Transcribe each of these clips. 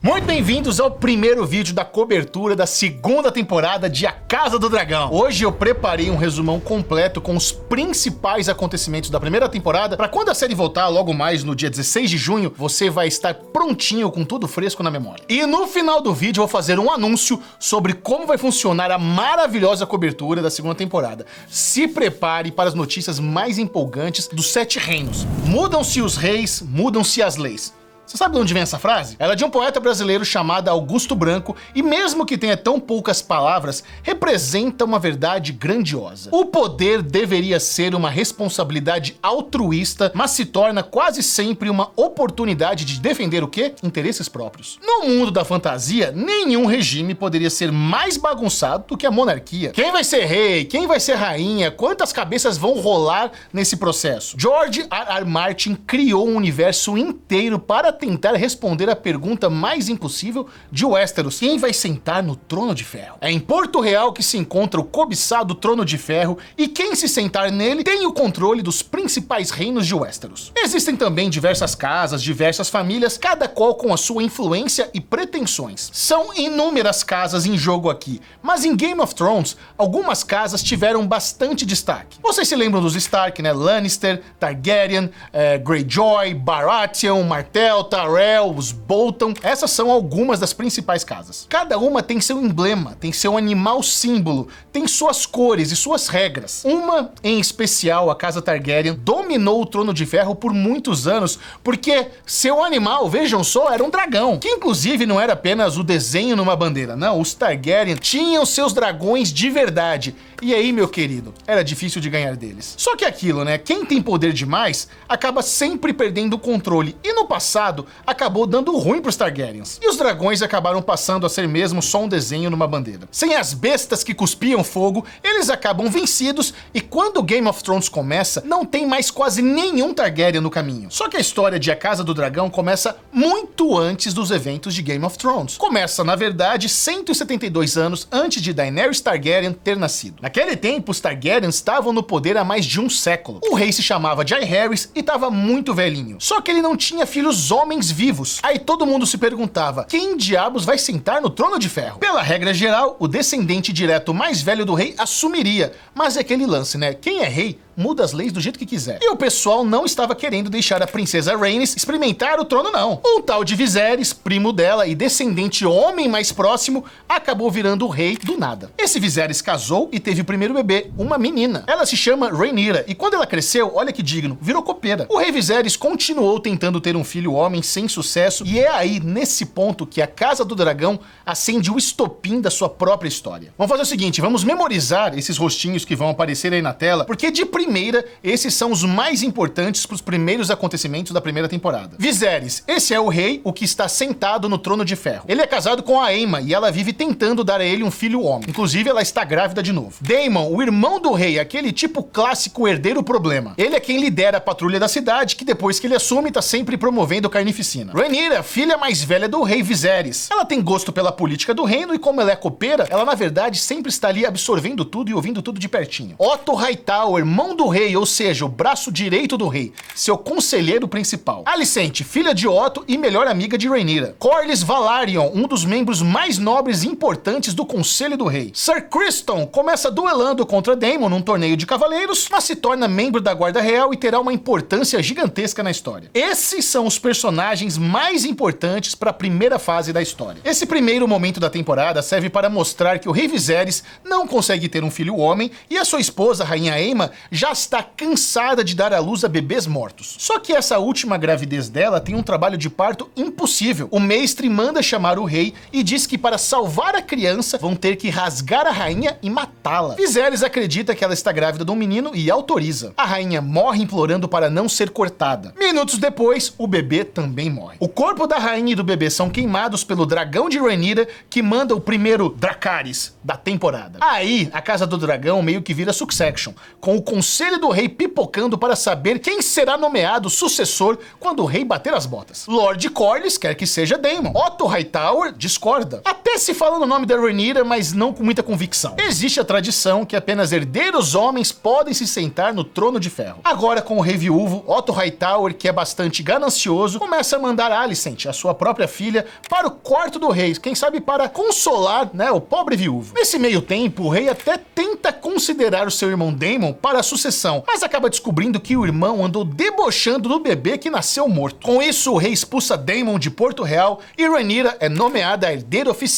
Muito bem-vindos ao primeiro vídeo da cobertura da segunda temporada de A Casa do Dragão. Hoje eu preparei um resumão completo com os principais acontecimentos da primeira temporada, para quando a série voltar logo mais no dia 16 de junho, você vai estar prontinho com tudo fresco na memória. E no final do vídeo eu vou fazer um anúncio sobre como vai funcionar a maravilhosa cobertura da segunda temporada. Se prepare para as notícias mais empolgantes dos 7 reinos. Mudam-se os reis, mudam-se as leis. Você sabe de onde vem essa frase? Ela é de um poeta brasileiro chamado Augusto Branco e mesmo que tenha tão poucas palavras, representa uma verdade grandiosa. O poder deveria ser uma responsabilidade altruísta, mas se torna quase sempre uma oportunidade de defender o quê? Interesses próprios. No mundo da fantasia, nenhum regime poderia ser mais bagunçado do que a monarquia. Quem vai ser rei? Quem vai ser rainha? Quantas cabeças vão rolar nesse processo? George R. R. Martin criou um universo inteiro para tentar responder a pergunta mais impossível de Westeros: quem vai sentar no Trono de Ferro? É em Porto Real que se encontra o cobiçado Trono de Ferro e quem se sentar nele tem o controle dos principais reinos de Westeros. Existem também diversas casas, diversas famílias, cada qual com a sua influência e pretensões. São inúmeras casas em jogo aqui, mas em Game of Thrones, algumas casas tiveram bastante destaque. Vocês se lembram dos Stark, né? Lannister, Targaryen, Greyjoy, Baratheon, Martell, Tyrell, os Bolton, essas são algumas das principais casas. Cada uma tem seu emblema, tem seu animal símbolo, tem suas cores e suas regras. Uma, em especial, a casa Targaryen, dominou o Trono de Ferro por muitos anos, porque seu animal, vejam só, era um dragão, que inclusive não era apenas o desenho numa bandeira, não, os Targaryen tinham seus dragões de verdade. E aí, meu querido, era difícil de ganhar deles. Só que aquilo, né, quem tem poder demais acaba sempre perdendo o controle, e no passado acabou dando ruim pros Targaryens. E os dragões acabaram passando a ser mesmo só um desenho numa bandeira. Sem as bestas que cuspiam fogo, eles acabam vencidos e quando Game of Thrones começa, não tem mais quase nenhum Targaryen no caminho. Só que a história de A Casa do Dragão começa muito antes dos eventos de Game of Thrones. Começa, na verdade, 172 anos antes de Daenerys Targaryen ter nascido. Naquele tempo, os Targaryens estavam no poder há mais de um século. O rei se chamava Jaehaerys e estava muito velhinho. Só que ele não tinha filhos homens vivos. Aí todo mundo se perguntava, quem diabos vai sentar no Trono de Ferro? Pela regra geral, o descendente direto mais velho do rei assumiria, mas é aquele lance, né? Quem é rei muda as leis do jeito que quiser. E o pessoal não estava querendo deixar a princesa Rhaenys experimentar o trono, não. Um tal de Viserys, primo dela e descendente homem mais próximo, acabou virando o rei do nada. Esse Viserys casou e teve o primeiro bebê, uma menina. Ela se chama Rhaenyra e quando ela cresceu, olha que digno, virou copeira. O rei Viserys continuou tentando ter um filho homem sem sucesso e é aí, nesse ponto, que a Casa do Dragão acende o estopim da sua própria história. Vamos fazer o seguinte, vamos memorizar esses rostinhos que vão aparecer aí na tela, porque de primeira, esses são os mais importantes para os primeiros acontecimentos da primeira temporada. Viserys, esse é o rei, o que está sentado no Trono de Ferro. Ele é casado com a Aemma e ela vive tentando dar a ele um filho homem. Inclusive, ela está grávida de novo. Daemon, o irmão do rei, aquele tipo clássico herdeiro problema. Ele é quem lidera a patrulha da cidade, que depois que ele assume, tá sempre promovendo carnificina. Rhaenyra, filha mais velha do rei Viserys. Ela tem gosto pela política do reino e como ela é copeira, ela na verdade sempre está ali absorvendo tudo e ouvindo tudo de pertinho. Otto Hightower, irmão do rei, ou seja, o braço direito do rei, seu conselheiro principal. Alicente, filha de Otto e melhor amiga de Rhaenyra. Corlys Velaryon, um dos membros mais nobres e importantes do Conselho do Rei. Ser Criston começa duelando contra Daemon num torneio de cavaleiros, mas se torna membro da Guarda Real e terá uma importância gigantesca na história. Esses são os personagens mais importantes para a primeira fase da história. Esse primeiro momento da temporada serve para mostrar que o rei Viserys não consegue ter um filho homem e a sua esposa, a rainha Aemma, já está cansada de dar à luz a bebês mortos. Só que essa última gravidez dela tem um trabalho de parto impossível. O mestre manda chamar o rei e diz que para salvar a criança vão ter que rasgar a rainha e matá-la. Viserys acredita que ela está grávida de um menino e autoriza. A rainha morre implorando para não ser cortada. Minutos depois, o bebê também morre. O corpo da rainha e do bebê são queimados pelo dragão de Rhaenyra, que manda o primeiro Dracarys da temporada. Aí, a Casa do Dragão meio que vira Succession, com o conselho do rei pipocando para saber quem será nomeado sucessor quando o rei bater as botas. Lord Corlys quer que seja Daemon. Otto Hightower discorda. Até Até se fala no nome da Rhaenyra, mas não com muita convicção. Existe a tradição que apenas herdeiros homens podem se sentar no trono de ferro. Agora, com o rei viúvo, Otto Hightower, que é bastante ganancioso, começa a mandar Alicent, a sua própria filha, para o quarto do rei, quem sabe para consolar, né, o pobre viúvo. Nesse meio tempo, o rei até tenta considerar o seu irmão Daemon para a sucessão, mas acaba descobrindo que o irmão andou debochando do bebê que nasceu morto. Com isso, o rei expulsa Daemon de Porto Real e Rhaenyra é nomeada a herdeira oficial,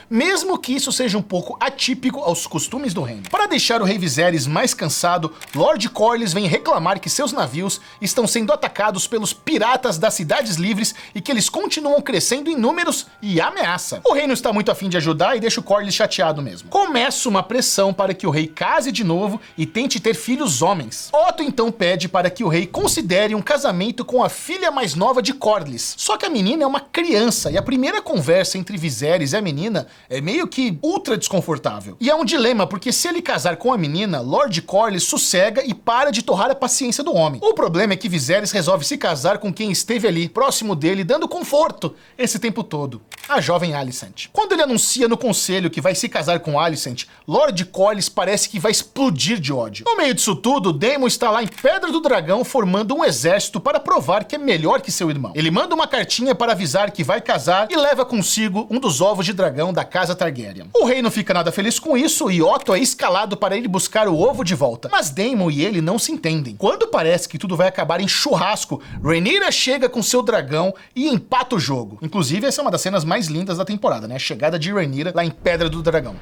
mesmo que isso seja um pouco atípico aos costumes do reino. Para deixar o rei Viserys mais cansado, Lord Corlys vem reclamar que seus navios estão sendo atacados pelos piratas das Cidades Livres e que eles continuam crescendo em números e ameaça. O rei não está muito afim de ajudar e deixa o Corlys chateado mesmo. Começa uma pressão para que o rei case de novo e tente ter filhos homens. Otto então pede para que o rei considere um casamento com a filha mais nova de Corlys. Só que a menina é uma criança e a primeira conversa entre Viserys e a menina é meio que ultra desconfortável. E é um dilema, porque se ele casar com a menina, Lord Corlys sossega e para de torrar a paciência do homem. O problema é que Viserys resolve se casar com quem esteve ali, próximo dele, dando conforto esse tempo todo, a jovem Alicent. Quando ele anuncia no conselho que vai se casar com Alicent, Lord Corlys parece que vai explodir de ódio. No meio disso tudo, Daemon está lá em Pedra do Dragão formando um exército para provar que é melhor que seu irmão. Ele manda uma cartinha para avisar que vai casar e leva consigo um dos ovos de dragão da casa Targaryen. O rei não fica nada feliz com isso e Otto é escalado para ir buscar o ovo de volta. Mas Daemon e ele não se entendem. Quando parece que tudo vai acabar em churrasco, Rhaenyra chega com seu dragão e empata o jogo. Inclusive, essa é uma das cenas mais lindas da temporada, né? A chegada de Rhaenyra lá em Pedra do Dragão.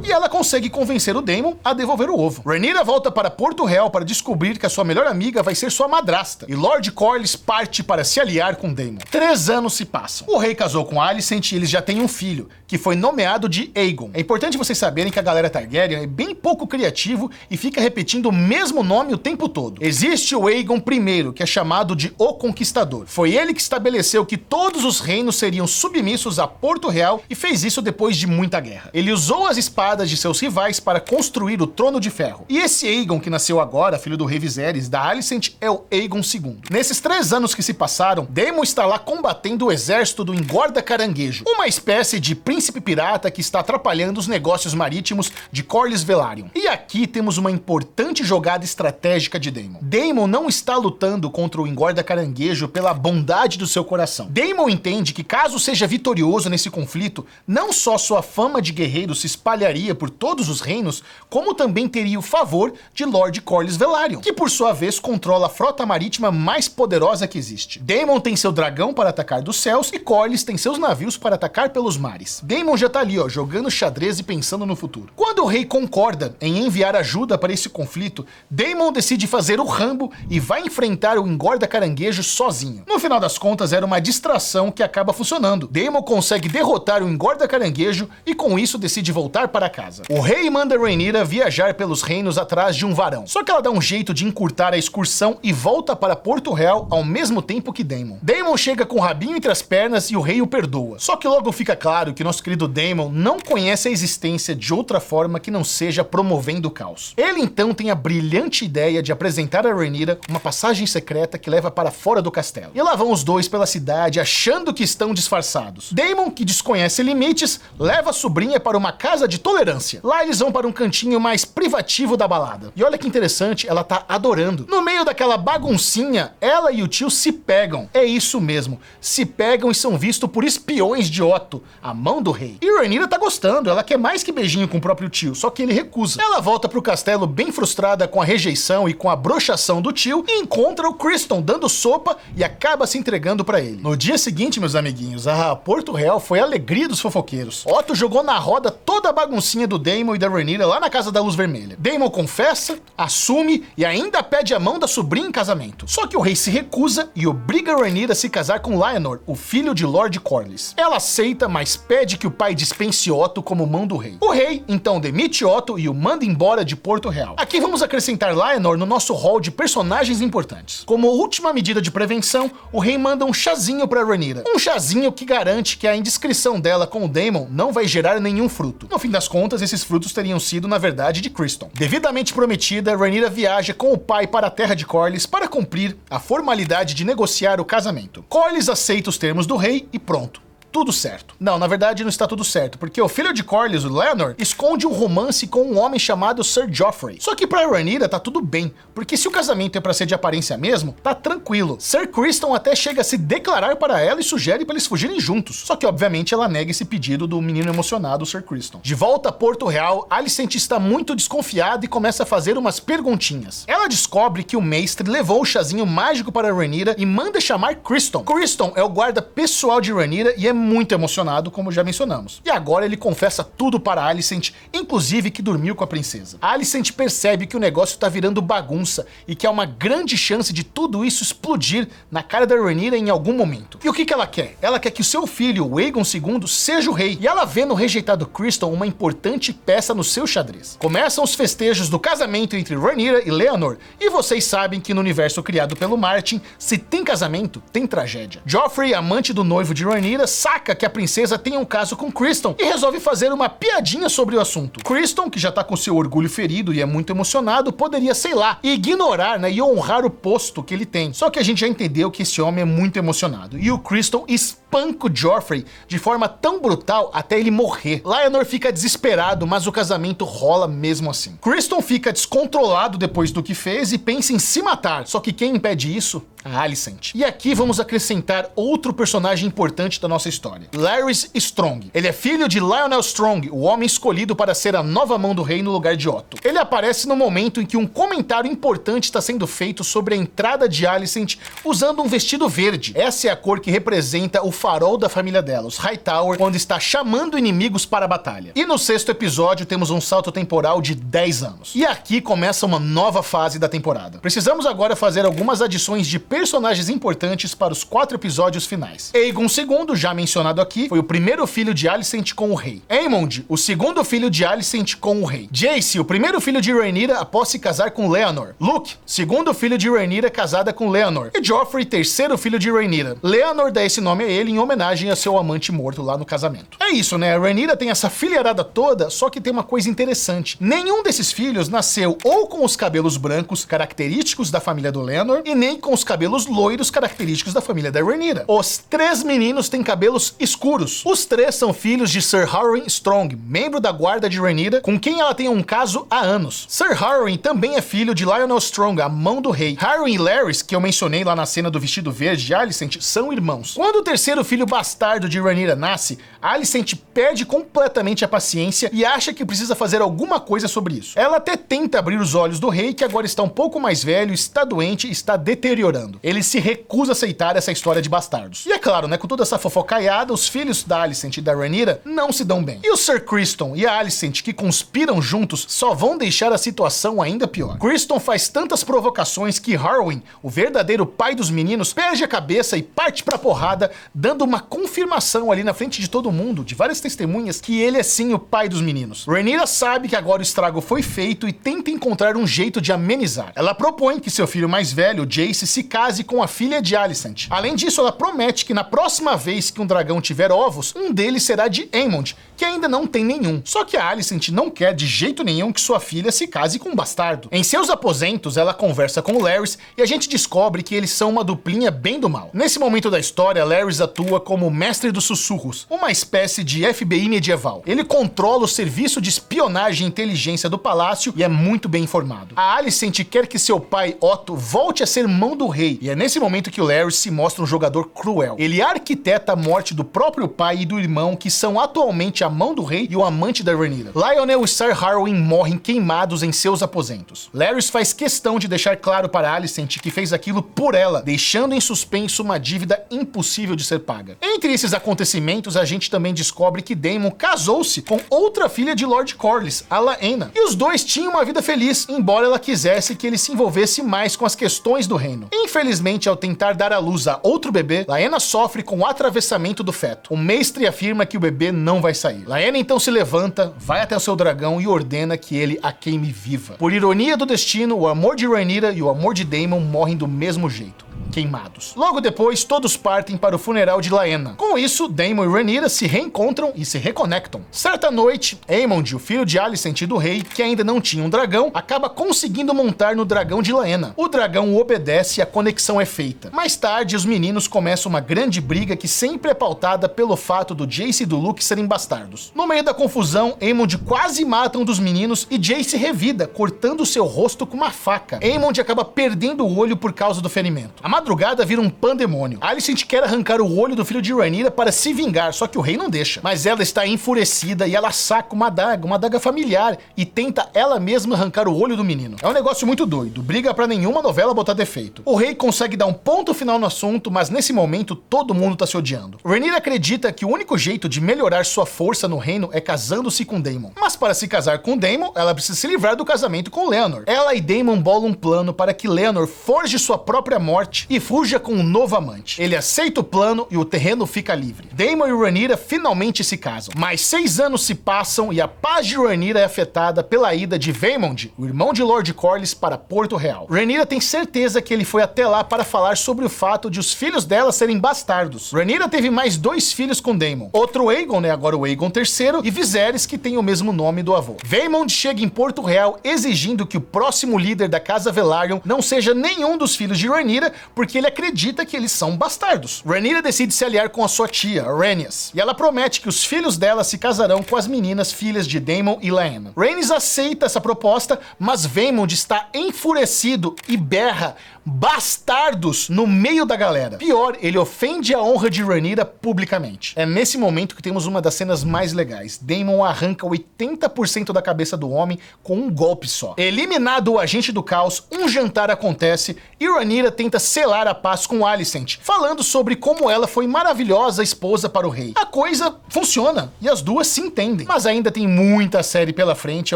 E ela consegue convencer o Daemon a devolver o ovo. Rhaenyra volta para Porto Real para descobrir que a sua melhor amiga vai ser sua madrasta, e Lord Corlys parte para se aliar com Daemon. 3 anos se passam. O rei casou com Alicent e eles já têm um filho, que foi nomeado de Aegon. É importante vocês saberem que a galera Targaryen é bem pouco criativo e fica repetindo o mesmo nome o tempo todo. Existe o Aegon I, que é chamado de O Conquistador. Foi ele que estabeleceu que todos os reinos seriam submissos a Porto Real e fez isso depois de muita guerra. Ele usou as espadas de seus rivais para construir o Trono de Ferro. E esse Aegon que nasceu agora, filho do rei Viserys, da Alicent, é o Aegon II. Nesses 3 anos que se passaram, Daemon está lá combatendo o exército do Engorda Caranguejo, uma espécie de príncipe pirata que está atrapalhando os negócios marítimos de Corlys Velaryon. E aqui temos uma importante jogada estratégica de Daemon. Daemon não está lutando contra o Engorda Caranguejo pela bondade do seu coração. Daemon entende que caso seja vitorioso nesse conflito, não só sua fama de guerreiro se espalharia por todos os reinos, como também teria o favor de Lord Corlys Velaryon, que por sua vez controla a frota marítima mais poderosa que existe. Daemon tem seu dragão para atacar dos céus e Corlys tem seus navios para atacar pelos mares. Daemon já tá ali, ó, jogando xadrez e pensando no futuro. Quando o rei concorda em enviar ajuda para esse conflito, Daemon decide fazer o Rambo e vai enfrentar o Engorda Caranguejo sozinho. No final das contas, era uma distração que acaba funcionando. Daemon consegue derrotar o Engorda Caranguejo e com isso decide voltar para casa. O rei manda Rhaenyra viajar pelos reinos atrás de um varão. Só que ela dá um jeito de encurtar a excursão e volta para Porto Real ao mesmo tempo que Daemon. Daemon chega com o rabinho entre as pernas e o rei o perdoa. Só que logo fica claro que nosso querido Daemon não conhece a existência de outra forma que não seja promovendo o caos. Ele então tem a brilhante ideia de apresentar a Rhaenyra uma passagem secreta que leva para fora do castelo. E lá vão os dois pela cidade achando que estão disfarçados. Daemon, que desconhece limites, leva a sobrinha para uma casa de tolerância. Lá eles vão para um cantinho mais privativo da balada. E olha que interessante, ela tá adorando. No meio daquela baguncinha, ela e o tio se pegam. É isso mesmo, se pegam e são vistos por espiões de Otto, a mão do rei. E Rhaenyra tá gostando, ela quer mais que beijinho com o próprio tio, só que ele recusa. Ela volta pro castelo bem frustrada com a rejeição e com a broxação do tio e encontra o Criston dando sopa e acaba se entregando pra ele. No dia seguinte, meus amiguinhos, a Porto Real foi a alegria dos fofoqueiros. Otto jogou na roda toda a baguncinha do Daemon e da Rhaenyra lá na casa da Luz Vermelha. Daemon confessa, assume e ainda pede a mão da sobrinha em casamento. Só que o rei se recusa e obriga Rhaenyra a se casar com Lyonor, o filho de Lord Corlys. Ela aceita, mas pede que o pai dispense Otto como mão do rei. O rei então demite Otto e o manda embora de Porto Real. Aqui vamos acrescentar Lyonor no nosso hall de personagens importantes. Como última medida de prevenção, o rei manda um chazinho pra Rhaenyra. Um chazinho que garante que a indiscrição dela com o Daemon não vai gerar nenhum fruto. No fim das contas, esse esses frutos teriam sido, na verdade, de Criston. Devidamente prometida, Rhaenyra viaja com o pai para a terra de Corlys para cumprir a formalidade de negociar o casamento. Corlys aceita os termos do rei e pronto. Tudo certo. Não, na verdade não está tudo certo, porque o filho de Corlys, o Laenor, esconde um romance com um homem chamado Ser Joffrey. Só que pra Rhaenyra tá tudo bem, porque se o casamento é pra ser de aparência mesmo, tá tranquilo. Ser Criston até chega a se declarar para ela e sugere pra eles fugirem juntos. Só que obviamente ela nega esse pedido do menino emocionado, Ser Criston. De volta a Porto Real, Alicent está muito desconfiada e começa a fazer umas perguntinhas. Ela descobre que o mestre levou o chazinho mágico para Rhaenyra e manda chamar Criston. Criston é o guarda pessoal de Rhaenyra e é muito emocionado, como já mencionamos. E agora ele confessa tudo para Alicent, inclusive que dormiu com a princesa. Alicent percebe que o negócio tá virando bagunça e que há uma grande chance de tudo isso explodir na cara da Rhaenyra em algum momento. E o que ela quer? Ela quer que o seu filho, o Aegon II, seja o rei. E ela vê no rejeitado Criston uma importante peça no seu xadrez. Começam os festejos do casamento entre Rhaenyra e Laenor, e vocês sabem que no universo criado pelo Martin, se tem casamento, tem tragédia. Joffrey, amante do noivo de Rhaenyra, saca que a princesa tem um caso com Criston e resolve fazer uma piadinha sobre o assunto. Criston, que já tá com seu orgulho ferido e é muito emocionado, poderia, sei lá, ignorar, né, e honrar o posto que ele tem. Só que a gente já entendeu que esse homem é muito emocionado. E o Criston espanca o Joffrey de forma tão brutal até ele morrer. Laenor fica desesperado, mas o casamento rola mesmo assim. Criston fica descontrolado depois do que fez e pensa em se matar. Só que quem impede isso? A Alicent. E aqui vamos acrescentar outro personagem importante da nossa história, Larys Strong. Ele é filho de Lyonel Strong, o homem escolhido para ser a nova mão do rei no lugar de Otto. Ele aparece no momento em que um comentário importante está sendo feito sobre a entrada de Alicent usando um vestido verde. Essa é a cor que representa o farol da família dela, os Hightower, quando está chamando inimigos para a batalha. E no 6º episódio temos um salto temporal de 10 anos. E aqui começa uma nova fase da temporada. Precisamos agora fazer algumas adições de personagens importantes para os 4 episódios finais. Aegon II, já mencionado aqui, foi o primeiro filho de Alicent com o rei. Aemond, o segundo filho de Alicent com o rei. Jace, o primeiro filho de Rhaenyra após se casar com Laenor. Luke, segundo filho de Rhaenyra casada com Laenor. E Joffrey, terceiro filho de Rhaenyra. Laenor dá esse nome a ele em homenagem a seu amante morto lá no casamento. É isso, né? A Rhaenyra tem essa filharada toda, só que tem uma coisa interessante. Nenhum desses filhos nasceu ou com os cabelos brancos característicos da família do Laenor e nem com os cabelos loiros característicos da família da Rhaenyra. Os 3 meninos têm cabelos escuros. Os 3 são filhos de Ser Harwin Strong, membro da guarda de Rhaenyra, com quem ela tem um caso há anos. Ser Harwin também é filho de Lyonel Strong, a mão do rei. Harwin e Larys, que eu mencionei lá na cena do vestido verde de Alicent, são irmãos. Quando o terceiro filho bastardo de Rhaenyra nasce, Alicent perde completamente a paciência e acha que precisa fazer alguma coisa sobre isso. Ela até tenta abrir os olhos do rei, que agora está um pouco mais velho, está doente e está deteriorando. Ele se recusa a aceitar essa história de bastardos. E é claro, né, com toda essa fofocaiada, os filhos da Alicent e da Rhaenyra não se dão bem. E o Ser Criston e a Alicent, que conspiram juntos, só vão deixar a situação ainda pior. Criston faz tantas provocações que Harwin, o verdadeiro pai dos meninos, perde a cabeça e parte pra porrada, dando uma confirmação ali na frente de todo mundo, de várias testemunhas, que ele é sim o pai dos meninos. Rhaenyra sabe que agora o estrago foi feito e tenta encontrar um jeito de amenizar. Ela propõe que seu filho mais velho, Jace, se case com a filha de Alicent. Além disso, ela promete que na próxima vez que um dragão tiver ovos, um deles será de Aemond, que ainda não tem nenhum. Só que a Alicent não quer de jeito nenhum que sua filha se case com um bastardo. Em seus aposentos, ela conversa com Larys e a gente descobre que eles são uma duplinha bem do mal. Nesse momento da história, Larys atua como mestre dos sussurros, uma espécie de FBI medieval. Ele controla o serviço de espionagem e inteligência do palácio e é muito bem informado. A Alicent quer que seu pai, Otto, volte a ser mão do rei, e é nesse momento que o Larys se mostra um jogador cruel. Ele arquiteta a morte do próprio pai e do irmão, que são atualmente a mão do rei e o amante da Rhaenyra. Lyonel e Ser Harwin morrem queimados em seus aposentos. Larys faz questão de deixar claro para Alicent que fez aquilo por ela, deixando em suspenso uma dívida impossível de ser paga. Entre esses acontecimentos, a gente também descobre que Daemon casou-se com outra filha de Lord Corlys, a Laena. E os dois tinham uma vida feliz, embora ela quisesse que ele se envolvesse mais com as questões do reino. Infelizmente, ao tentar dar à luz a outro bebê, Laena sofre com o atravessamento do feto. O mestre afirma que o bebê não vai sair. Laena então se levanta, vai até o seu dragão e ordena que ele a queime viva. Por ironia do destino, o amor de Rhaenyra e o amor de Daemon morrem do mesmo jeito. queimados. Logo depois, todos partem para o funeral de Laena. Com isso, Daemon e Rhaenyra se reencontram e se reconectam. Certa noite, Aemond, o filho de Alicent e do rei, que ainda não tinha um dragão, acaba conseguindo montar no dragão de Laena. O dragão o obedece e a conexão é feita. Mais tarde, os meninos começam uma grande briga que sempre é pautada pelo fato do Jace e do Luke serem bastardos. No meio da confusão, Aemond quase mata um dos meninos e Jace revida, cortando seu rosto com uma faca. Aemond acaba perdendo o olho por causa do ferimento. A madrugada vira um pandemônio. Alicent quer arrancar o olho do filho de Rhaenyra para se vingar, só que o rei não deixa. Mas ela está enfurecida e ela saca uma adaga familiar, e tenta ela mesma arrancar o olho do menino. É um negócio muito doido, briga pra nenhuma novela botar defeito. O rei consegue dar um ponto final no assunto, mas nesse momento todo mundo tá se odiando. Rhaenyra acredita que o único jeito de melhorar sua força no reino é casando-se com Daemon. Mas para se casar com Daemon, ela precisa se livrar do casamento com Laenor. Ela e Daemon bolam um plano para que Laenor forje sua própria morte e fuja com um novo amante. Ele aceita o plano e o terreno fica livre. Daemon e Rhaenyra finalmente se casam. Mas 6 anos se passam e a paz de Rhaenyra é afetada pela ida de Vaemond, o irmão de Lord Corlys, para Porto Real. Rhaenyra tem certeza que ele foi até lá para falar sobre o fato de os filhos dela serem bastardos. Rhaenyra teve mais 2 filhos com Daemon. Outro Aegon, agora o Aegon III, e Viserys, que tem o mesmo nome do avô. Vaemond chega em Porto Real exigindo que o próximo líder da Casa Velaryon não seja nenhum dos filhos de Rhaenyra, porque ele acredita que eles são bastardos. Rhaenyra decide se aliar com a sua tia, Rhaenys, e ela promete que os filhos dela se casarão com as meninas filhas de Daemon e Laena. Rhaenys aceita essa proposta, mas Vaemond está enfurecido e berra bastardos no meio da galera. Pior, ele ofende a honra de Rhaenyra publicamente. É nesse momento que temos uma das cenas mais legais. Daemon arranca 80% da cabeça do homem com um golpe só. Eliminado o agente do caos, um jantar acontece e Rhaenyra tenta selar a paz com Alicent, falando sobre como ela foi maravilhosa esposa para o rei. A coisa funciona e as duas se entendem, mas ainda tem muita série pela frente e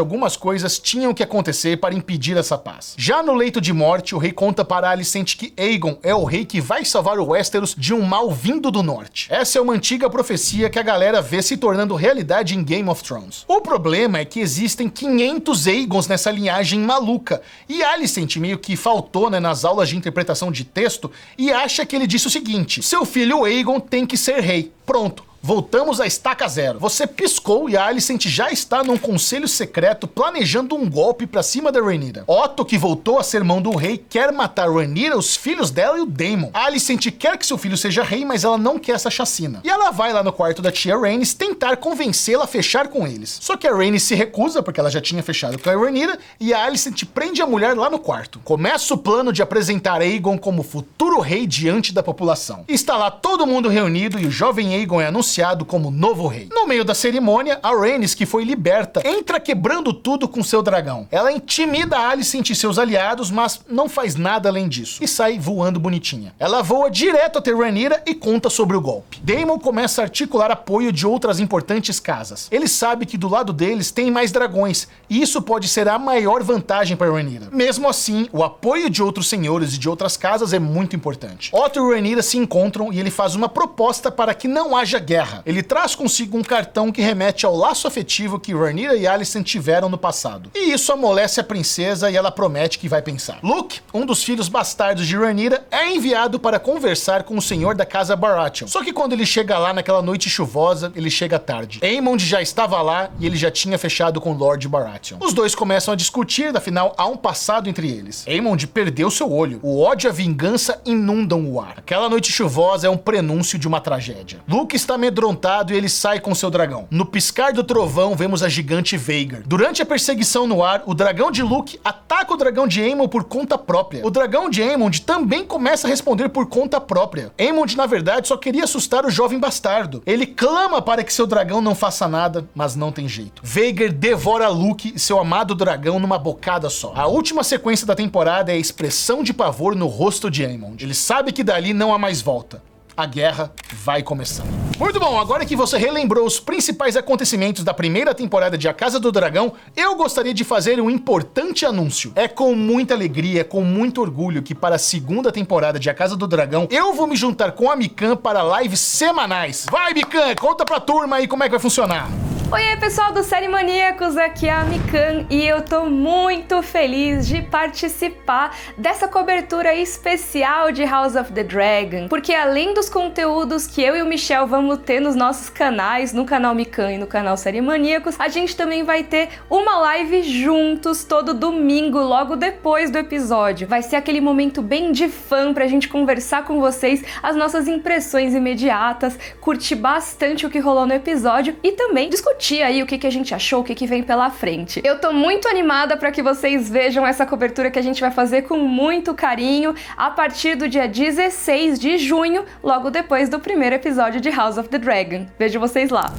algumas coisas tinham que acontecer para impedir essa paz. Já no leito de morte, o rei conta para Alicent que Aegon é o rei que vai salvar o Westeros de um mal vindo do norte. Essa é uma antiga profecia que a galera vê se tornando realidade em Game of Thrones. O problema é que existem 500 Aegons nessa linhagem maluca, e Alicent meio que faltou nas aulas de interpretação de texto e acha que ele disse o seguinte: seu filho Aegon tem que ser rei. Pronto. Voltamos à estaca zero. Você piscou e a Alicent já está num conselho secreto planejando um golpe pra cima da Rhaenyra. Otto, que voltou a ser mão do rei, quer matar Rhaenyra, os filhos dela e o Daemon. A Alicent quer que seu filho seja rei, mas ela não quer essa chacina. E ela vai lá no quarto da tia Rhaenys tentar convencê-la a fechar com eles. Só que a Rhaenys se recusa, porque ela já tinha fechado com a Rhaenyra, e a Alicent prende a mulher lá no quarto. Começa o plano de apresentar Aegon como futuro rei diante da população. Está lá todo mundo reunido e o jovem Aegon é anunciado como novo rei. No meio da cerimônia, a Rhaenys, que foi liberta, entra quebrando tudo com seu dragão. Ela intimida a Alicent e seus aliados, mas não faz nada além disso, e sai voando bonitinha. Ela voa direto até Rhaenyra e conta sobre o golpe. Daemon começa a articular apoio de outras importantes casas. Ele sabe que do lado deles tem mais dragões, e isso pode ser a maior vantagem para Rhaenyra. Mesmo assim, o apoio de outros senhores e de outras casas é muito importante. Otto e Rhaenyra se encontram e ele faz uma proposta para que não haja guerra. Ele traz consigo um cartão que remete ao laço afetivo que Rhaenyra e Alicent tiveram no passado. E isso amolece a princesa e ela promete que vai pensar. Luke, um dos filhos bastardos de Rhaenyra, é enviado para conversar com o senhor da casa Baratheon. Só que quando ele chega lá naquela noite chuvosa, ele chega tarde. Aemond já estava lá e ele já tinha fechado com Lord Baratheon. Os dois começam a discutir, afinal há um passado entre eles. Aemond perdeu seu olho. O ódio e a vingança inundam o ar. Aquela noite chuvosa é um prenúncio de uma tragédia. Luke está amedrontado e ele sai com seu dragão. No piscar do trovão, vemos a gigante Vhagar. Durante a perseguição no ar, o dragão de Luke ataca o dragão de Aemond por conta própria. O dragão de Aemond também começa a responder por conta própria. Aemond, na verdade, só queria assustar o jovem bastardo. Ele clama para que seu dragão não faça nada, mas não tem jeito. Vhagar devora Luke e seu amado dragão numa bocada só. A última sequência da temporada é a expressão de pavor no rosto de Aemond. Ele sabe que dali não há mais volta. A guerra vai começar. Muito bom, agora que você relembrou os principais acontecimentos da primeira temporada de A Casa do Dragão, eu gostaria de fazer um importante anúncio. É com muita alegria, é com muito orgulho que para a segunda temporada de A Casa do Dragão, eu vou me juntar com a Mikan para lives semanais. Vai, Mikan, conta pra turma aí como é que vai funcionar. Oi, pessoal do Série Maníacos, aqui é a Mikan e eu tô muito feliz de participar dessa cobertura especial de House of the Dragon, porque além dos conteúdos que eu e o Michel vamos ter nos nossos canais, no canal Mikan e no canal Série Maníacos, a gente também vai ter uma live juntos todo domingo, logo depois do episódio. Vai ser aquele momento bem de fã pra gente conversar com vocês, as nossas impressões imediatas, curtir bastante o que rolou no episódio e também discutir aí o que a gente achou, o que vem pela frente. Eu tô muito animada para que vocês vejam essa cobertura que a gente vai fazer com muito carinho a partir do dia 16 de junho, logo depois do primeiro episódio de House of the Dragon. Vejo vocês lá.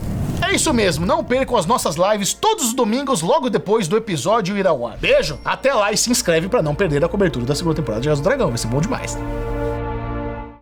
É isso mesmo, não percam as nossas lives todos os domingos logo depois do episódio ir ao ar. Beijo, até lá e se inscreve para não perder a cobertura da segunda temporada de House of the Dragon, vai ser bom demais.